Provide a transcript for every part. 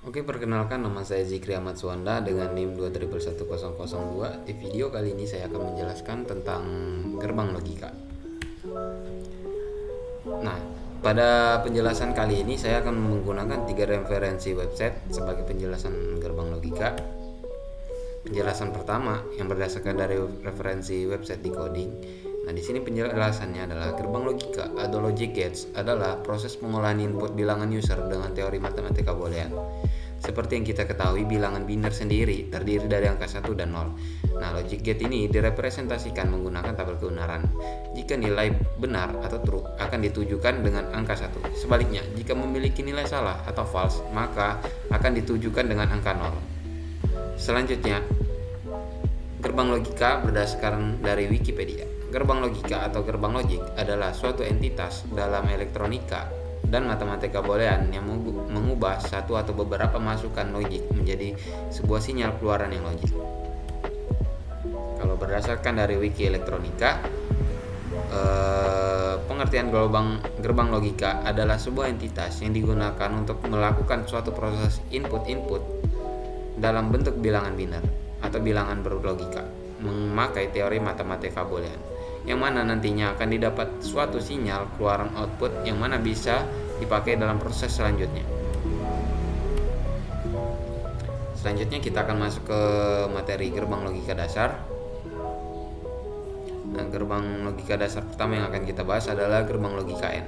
Oke, perkenalkan nama saya Zikri Ahmad Suwanda dengan NIM 2111002. Di video kali ini saya akan menjelaskan tentang gerbang logika. Nah, pada penjelasan kali ini saya akan menggunakan 3 referensi website sebagai penjelasan gerbang logika. Penjelasan pertama yang berdasarkan dari referensi website Decoding. Nah, di sini penjelasannya adalah gerbang logika atau logic gates adalah proses pengolahan input bilangan user dengan teori matematika boolean. Seperti yang kita ketahui, bilangan biner sendiri terdiri dari angka 1 dan 0. Nah, logic gate ini direpresentasikan menggunakan tabel kebenaran. Jika nilai benar atau true akan ditujukan dengan angka 1. Sebaliknya, jika memiliki nilai salah atau false, maka akan ditujukan dengan angka 0. Selanjutnya, gerbang logika berdasarkan dari Wikipedia. Gerbang logika atau gerbang logik adalah suatu entitas dalam elektronika dan matematika boolean yang mengubah satu atau beberapa masukan logik menjadi sebuah sinyal keluaran yang logik. Kalau berdasarkan dari Wiki Elektronika, pengertian gerbang logika adalah sebuah entitas yang digunakan untuk melakukan suatu proses input-input dalam bentuk bilangan biner atau bilangan berlogika memakai teori matematika boolean, yang mana nantinya akan didapat suatu sinyal keluaran output yang mana bisa dipakai dalam proses selanjutnya. Selanjutnya kita akan masuk ke materi gerbang logika dasar. Nah, gerbang logika dasar pertama yang akan kita bahas adalah gerbang logika N.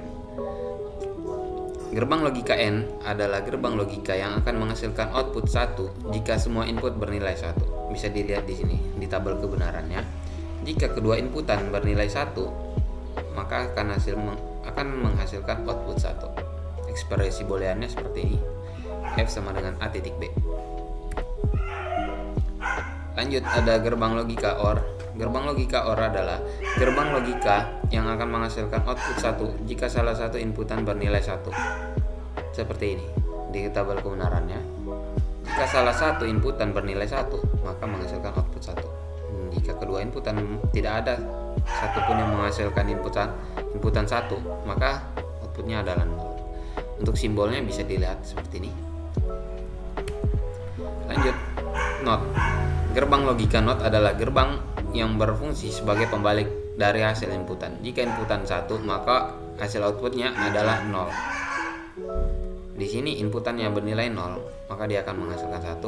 Gerbang logika N adalah gerbang logika yang akan menghasilkan output 1 jika semua input bernilai 1. Bisa dilihat di sini di tabel kebenarannya. Jika kedua inputan bernilai 1, maka akan menghasilkan output 1. Ekspresi booleannya seperti ini. F sama dengan A titik B. Lanjut, ada gerbang logika OR. Gerbang logika OR adalah gerbang logika yang akan menghasilkan output 1 jika salah satu inputan bernilai 1. Seperti ini di tabel kebenarannya. Jika salah satu inputan bernilai 1, maka menghasilkan output 1. Jika kedua inputan tidak ada satupun yang menghasilkan inputan 1, maka outputnya adalah 0. Untuk simbolnya bisa dilihat seperti ini. Lanjut, NOT. Gerbang logika NOT adalah gerbang yang berfungsi sebagai pembalik dari hasil inputan. Jika inputan 1, maka hasil outputnya adalah 0. Di sini inputannya bernilai 0, maka dia akan menghasilkan 1.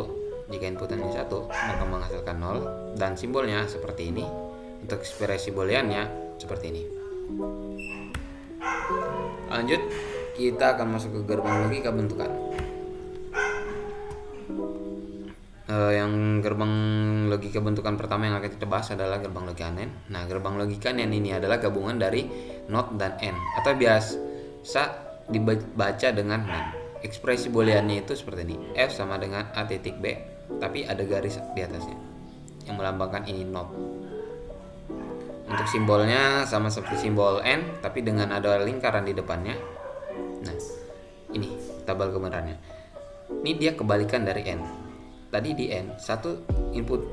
Jika inputannya 1, maka menghasilkan 0. Dan simbolnya seperti ini. Untuk ekspresi booleannya seperti ini. Lanjut, kita akan masuk ke gerbang logika bentukan. Yang gerbang logika bentukan pertama yang akan kita bahas adalah gerbang logika NaN. Nah, gerbang logika NaN ini adalah gabungan dari NOT dan N, atau biasa dibaca dengan NaN. Ekspresi booleannya itu seperti ini. F sama dengan A titik B, tapi ada garis di atasnya yang melambangkan ini NOT. Untuk simbolnya sama seperti simbol N, tapi dengan ada lingkaran di depannya. Nah, ini tabel kebenarannya. Ini dia kebalikan dari N. Tadi di N,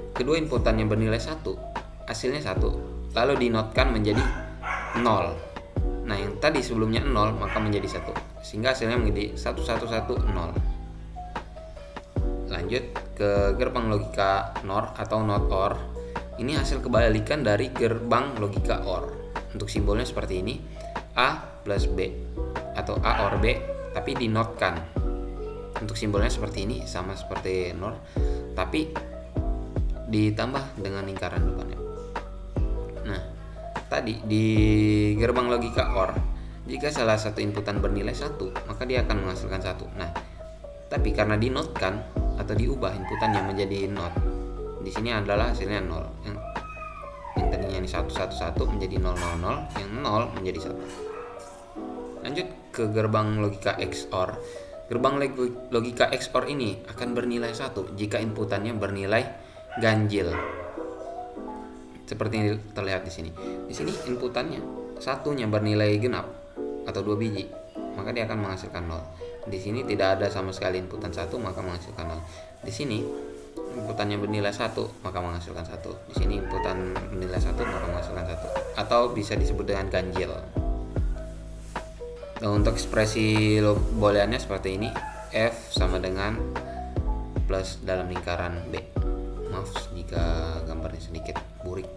kedua inputan yang bernilai 1, hasilnya 1, lalu dinotkan menjadi 0. Nah, yang tadi sebelumnya 0, maka menjadi 1, sehingga hasilnya menjadi 1110. Lanjut ke gerbang logika NOR atau NOT OR. Ini hasil kebalikan dari gerbang logika OR. Untuk simbolnya seperti ini, A plus B atau A OR B, tapi dinotkan. Untuk simbolnya seperti ini, sama seperti NOR, tapi ditambah dengan lingkaran depannya. Nah, tadi di gerbang logika OR, jika salah satu inputan bernilai 1, maka dia akan menghasilkan 1. Nah, tapi karena dinotkan atau diubah inputannya menjadi NOT, di sini adalah hasilnya 0. Yang tadinya ini 111 menjadi 000, yang 0 menjadi 1. Lanjut ke gerbang logika XOR. Gerbang logika XOR ini akan bernilai 1 jika inputannya bernilai ganjil. Seperti yang terlihat di sini. Di sini inputannya satunya bernilai genap atau 2 biji, maka dia akan menghasilkan 0. Di sini tidak ada sama sekali inputan 1, maka menghasilkan 0. Di sini inputannya bernilai 1, maka menghasilkan 1. Di sini inputan bernilai 1, maka menghasilkan 1. Atau bisa disebut dengan ganjil. Untuk ekspresi booleannya seperti ini. F sama dengan plus dalam lingkaran B. Maaf jika gambarnya sedikit burik.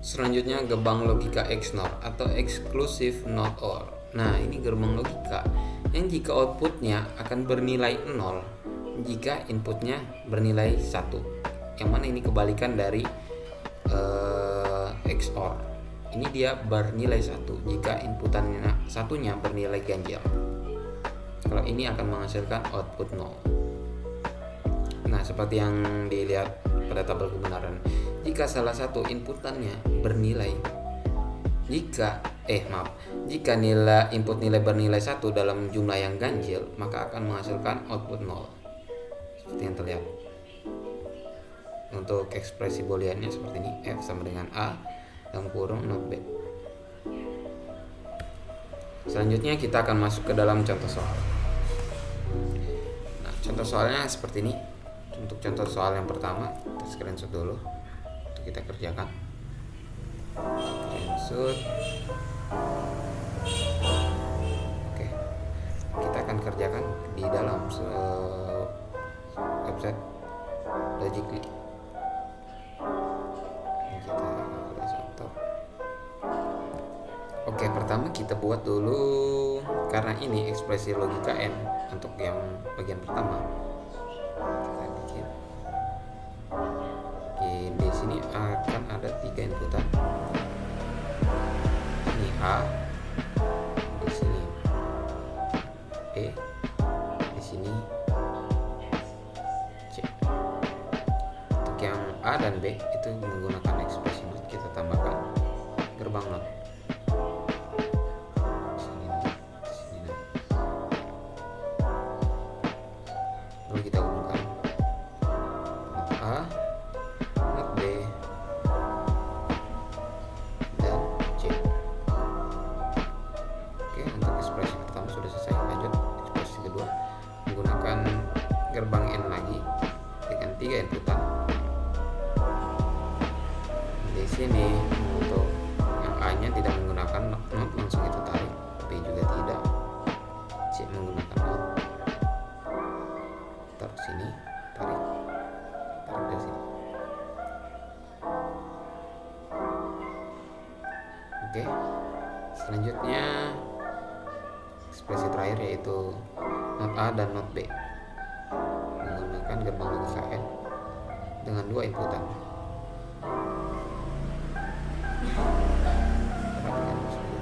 Selanjutnya gerbang logika XNOR atau Exclusive Not OR. Nah, ini gerbang logika yang jika outputnya akan bernilai 0 jika inputnya bernilai 1. Yang mana ini kebalikan dari XOR. Ini dia bernilai 1 jika inputannya satunya bernilai ganjil. Kalau ini akan menghasilkan output 0. Nah, seperti yang dilihat pada tabel kebenaran, jika salah satu inputannya bernilai jika nilai input nilai bernilai 1 dalam jumlah yang ganjil, maka akan menghasilkan output 0. Seperti yang terlihat. Untuk ekspresi booleannya seperti ini, F sama dengan A dalam kurung not B. Selanjutnya kita akan masuk ke dalam contoh soal. Nah, contoh soalnya seperti ini. Untuk contoh soal yang pertama, kita screenshot dulu untuk kita kerjakan. Screenshot. Oke, kita akan kerjakan di dalam website Logically. Kita contoh. Oke, pertama kita buat dulu, karena ini ekspresi logika N untuk yang bagian pertama. Di sini akan ada 3 inputan. Ini A, di sini B, di sini C. Untuk yang A dan B itu menggunakan ekspresi not, kita tambahkan gerbang not. Sini not, sini not. Lalu kita hubungkan not A, not B, dan C. Oke, untuk ekspresi pertama sudah selesai. Lanjut ekspresi kedua menggunakan gerbang N lagi dengan 3 inputan. Di sini untuk yang A-nya tidak menggunakan not, langsung kita tarik. B juga tidak. C menggunakan not. Taruh sini, tarik dari sini. Oke, selanjutnya ekspresi terakhir yaitu not A dan not B menggunakan gerbang logika N dengan 2 inputan. Perhatikan saja.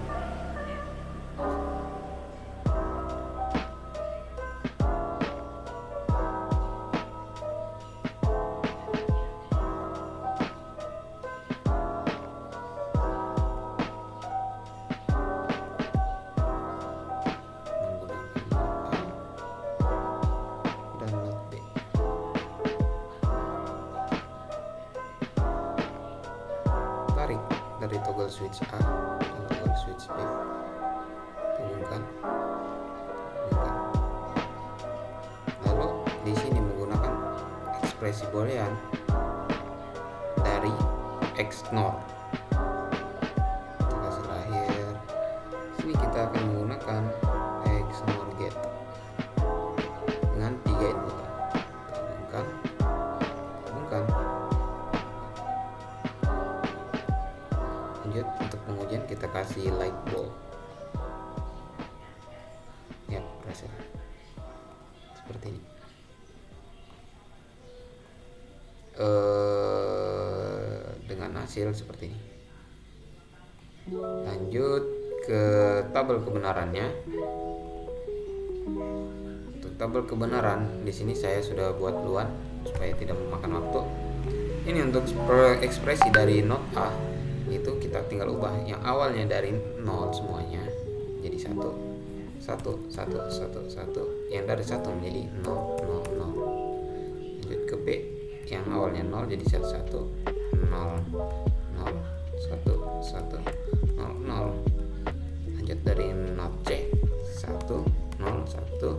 Tarik dari toggle switch A dan toggle switch B, hubungkan. Lalu di sini menggunakan ekspresi boolean dari XNOR untuk hasil akhir. Sini kita akan menggunakan XNOR get dengan 3 inputan. Hubungkan. Lanjut untuk pengujian kita kasih light bulb. Ya, berhasil. Seperti ini. Dengan hasil seperti ini. Lanjut ke tabel kebenarannya. Untuk tabel kebenaran di sini saya sudah buat duluan supaya tidak memakan waktu. Ini untuk ekspresi dari not A itu kita tinggal ubah yang awalnya dari 0 semuanya jadi 1 yang dari 1 menjadi 0 0 0. Lanjut ke B yang awalnya 0 jadi 1 0 0 1 1 0 0. Lanjut dari not C 1 0 1 0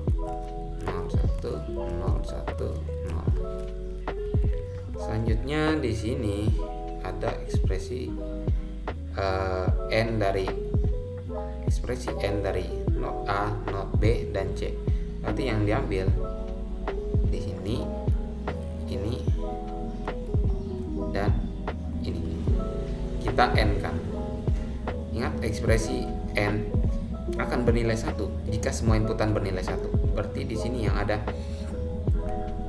1 0 1 0. Selanjutnya di sini ada ekspresi N dari not not A, not B, dan C. Berarti yang diambil di sini ini dan ini. Kita N kan. Ingat ekspresi N akan bernilai 1 jika semua inputan bernilai 1. Berarti di sini yang ada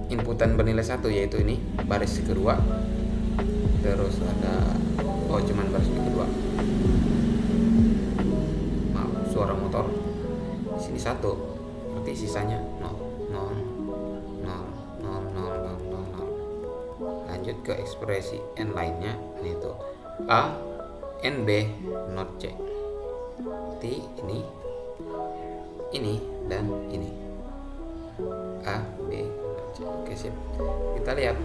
inputan bernilai 1 yaitu ini baris kedua. Terus ada cuman baris kedua. Maaf, suara motor. Di sini 1. Berarti sisanya 0 0 0 0 0 0 0. Lanjut ke ekspresi N lainnya, yaitu A N B not C. Berarti ini dan ini A B not C. Oke, sip. Kita lihat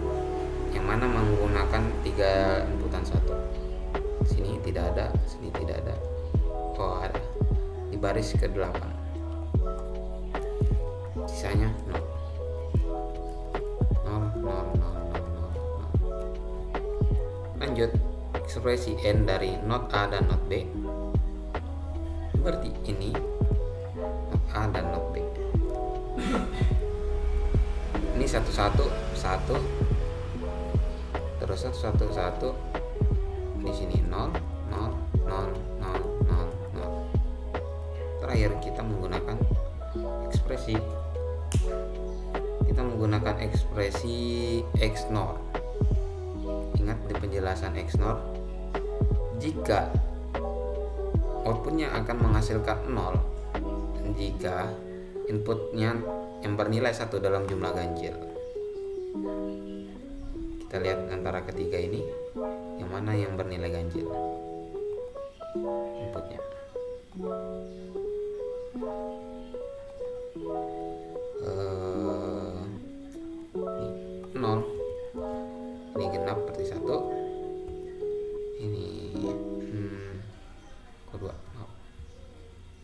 yang mana menggunakan 3 inputan 1. Sini tidak ada, sini tidak ada. Oh, ada di baris ke-8. Sisanya 0 0 0 0 0 0. Lanjut ekspresi N dari not A dan not B. Berarti ini not A dan not B. Ini 1 1 1. Terus 1 1 1. Di sini 0 0 0 0 0 0. Terakhir kita menggunakan ekspresi XNOR. Ingat di penjelasan XNOR, jika outputnya akan menghasilkan 0 jika inputnya yang bernilai 1 dalam jumlah ganjil. Kita lihat antara ketiga ini yang mana yang bernilai ganjil inputnya. Ini 0, ini genap berarti 1, ini kedua,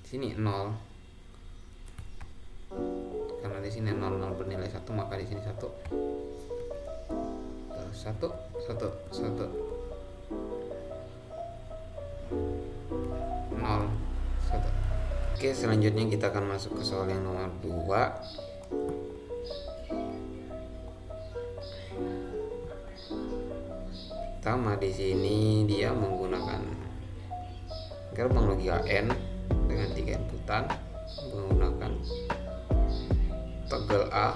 di sini 0 karena di sini 0 0 bernilai 1, maka di sini 1 1 1 1 0 1. Oke, selanjutnya kita akan masuk ke soal yang nomor 2. Pertama, di sini dia menggunakan gerbang logika N dengan 3 inputan, menggunakan toggle A,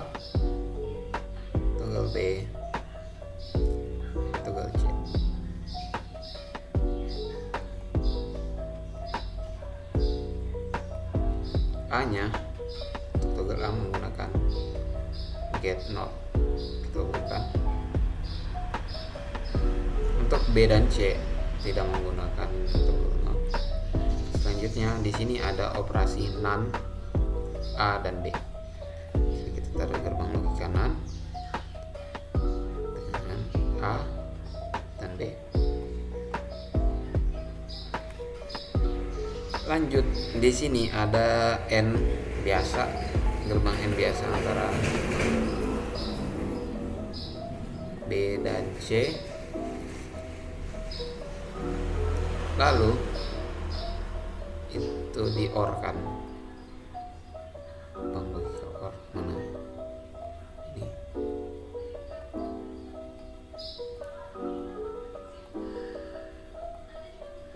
toggle B, toggle C. A-nya toggle A menggunakan get not, kita bukan. Untuk B dan C tidak menggunakan toggle not. Selanjutnya di sini ada operasi NAND A dan B. Jadi kita taruh gerbang logika NAND dengan A dan B. Lanjut, di sini ada N biasa, gerbang N biasa antara B dan C. Lalu itu di OR kan, gerbang logika OR mana ini.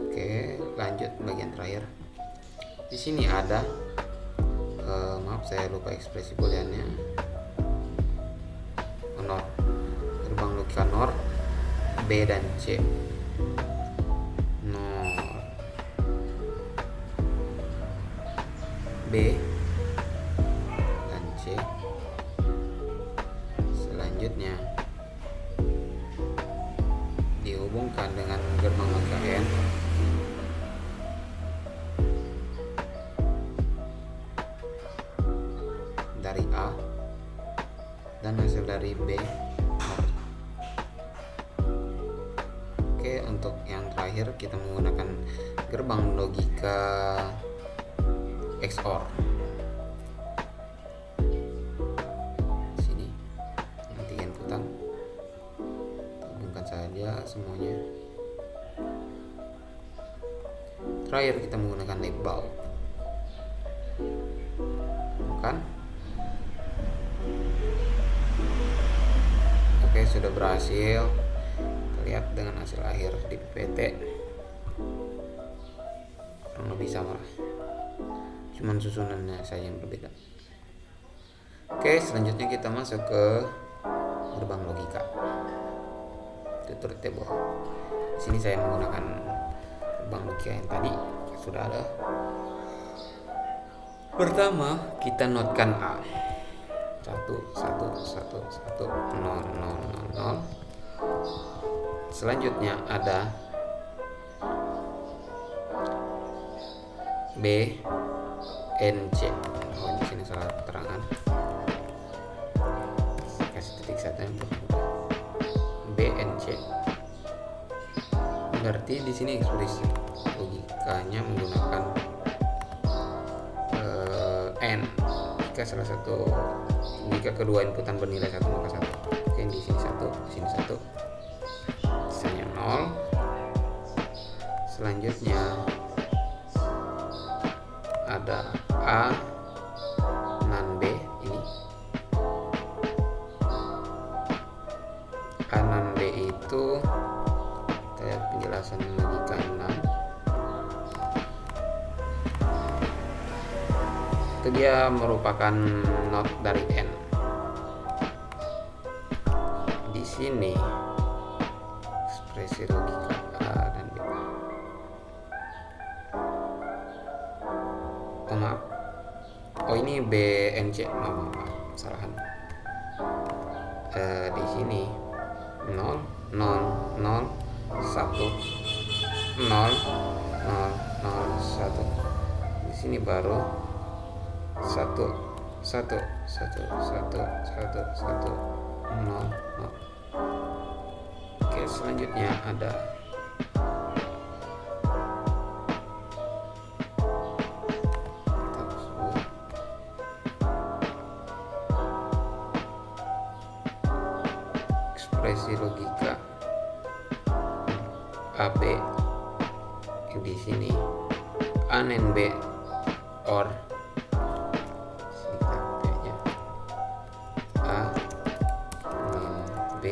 Oke, lanjut bagian terakhir. Di sini ada maaf saya lupa ekspresi booleannya. NOR, gerbang logika NOR B dan C. NOR B dan C. Selanjutnya dihubungkan dengan gerbang logika N dari A dan hasil dari B. Oke, untuk yang terakhir kita menggunakan gerbang logika XOR. Sini nanti inputan hubungkan saja semuanya. Terakhir kita menggunakan label. sudah berhasil. Kita lihat dengan hasil akhir di PPT kurang lebih sama lah, cuman susunannya saja yang berbeda. Oke, selanjutnya kita masuk ke gerbang logika, tutur table. Di sini saya menggunakan gerbang logika yang tadi sudah ada. Pertama kita notkan A 1 1 1 1 0 0 0 0. Selanjutnya ada B N C. Oh, di sini salah keterangan. Kasih titik satu yang mudah. B N C. Berarti di sini ekspresi logikanya menggunakan N. Jika kedua inputan bernilai 1 maka 1. Oke, di sini 1, di sini 1. Sisanya 0. Selanjutnya ada A nan B ini. A nan B itu kita lihat penjelasan logika 6. Itu dia merupakan not dari N. Di sini ekspresi logika A dan B. Oh maaf. Oh ini BNC. Maaf, kesalahan. Di sini 0 0 0 1 0 0 0 1. Di sini baru 1 1 1 1 1 1 0 0. Oke, selanjutnya ada ekspresi logika AB di sini A dan B or A dan B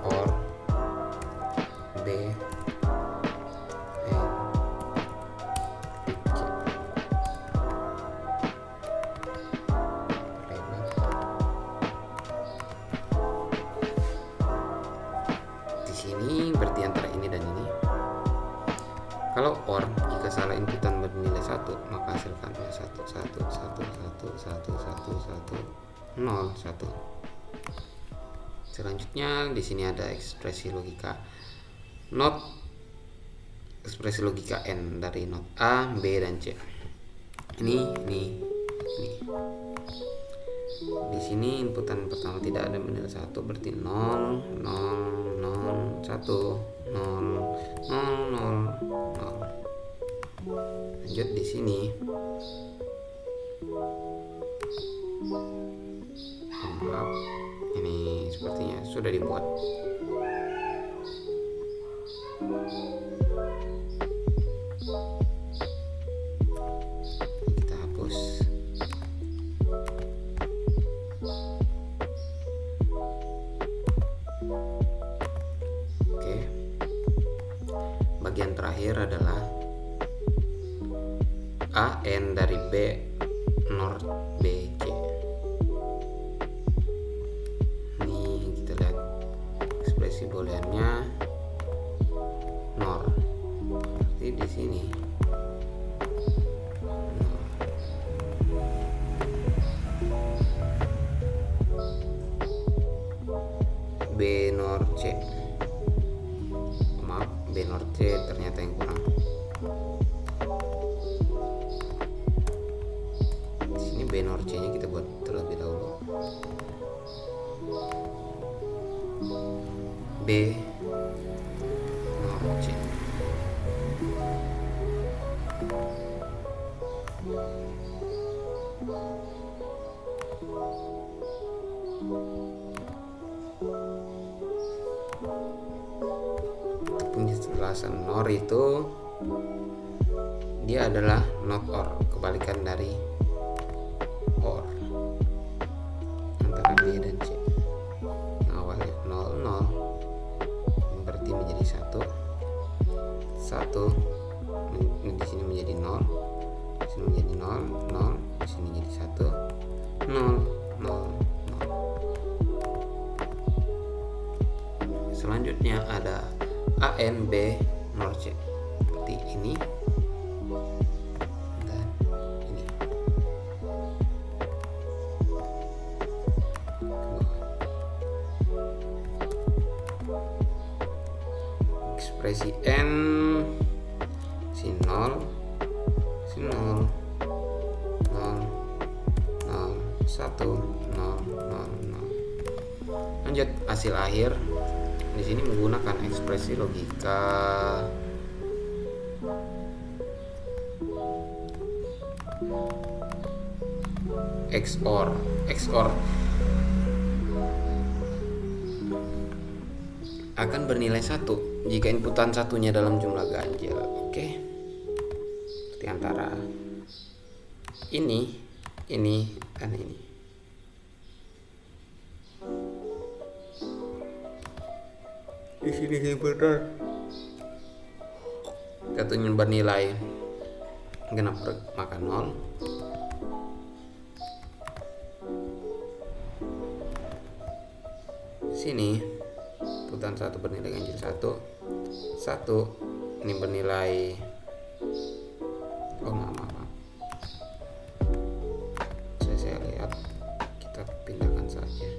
or B and C. Di sini berarti antara ini dan ini. Kalau OR, jika salah inputan bernilai 1, maka hasilkan 1 1 1 1 1 1 1 0 1. Selanjutnya di sini ada ekspresi logika not, ekspresi logika N dari not A, B dan C. Ini. Di sini inputan pertama tidak ada bernilai 1, berarti 0 0 0 1 0 0 0 0. Lanjut di sini. Maaf, ini sepertinya sudah dibuat. Kita hapus. Oke. Bagian terakhir adalah A N dari B NOR B C. Ini kita lihat ekspresi booleannya NOR. Berarti di sini B NOR C. Maaf, B NOR C ternyata yang kurang. B NOR C nya kita buat terlebih dahulu. B NOR C. Penjelasan NOR itu dia adalah not OR, kebalikan dari OR. 1, ini di sini menjadi 0, di sini menjadi 0, 0, di sini jadi 1, 0, 0, 0. Selanjutnya ada AN, B, NOR, C seperti ini dan ini. Ekspresi N si 0, si 0, 0, 0, 1, 0, 0, 0. Lanjut hasil akhir. Di sini menggunakan ekspresi logika XOR. XOR akan bernilai 1 jika inputan satunya dalam jumlah ganjil. Oke. Seperti antara ini, dan ini. Di sini benar. Satunya bernilai genap maka 0. Sini inputan 1 bernilai ganjil 1, 1 ini bernilai maaf. Saya lihat, kita pindahkan saja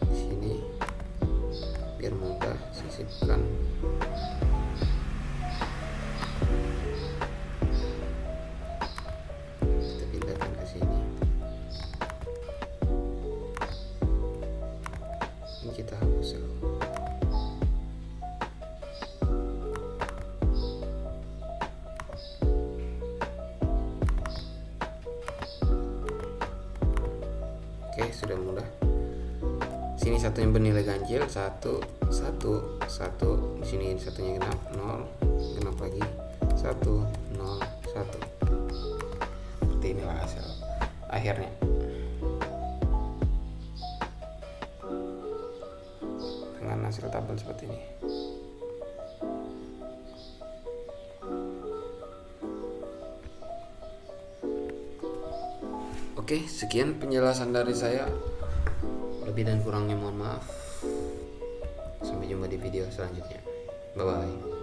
di sini biar mudah sisipkan. Kita pindahkan ke sini. Ini kita hapus ya. Oke, sudah mudah. Sini satunya bernilai ganjil 1, 1, 1. Di sini satunya genap 0, genap lagi 1, 0, 1. Seperti inilah hasil akhirnya. Dengan hasil tabel seperti ini. Oke, sekian penjelasan dari saya. Lebih dan kurangnya mohon maaf. Sampai jumpa di video selanjutnya. Bye bye.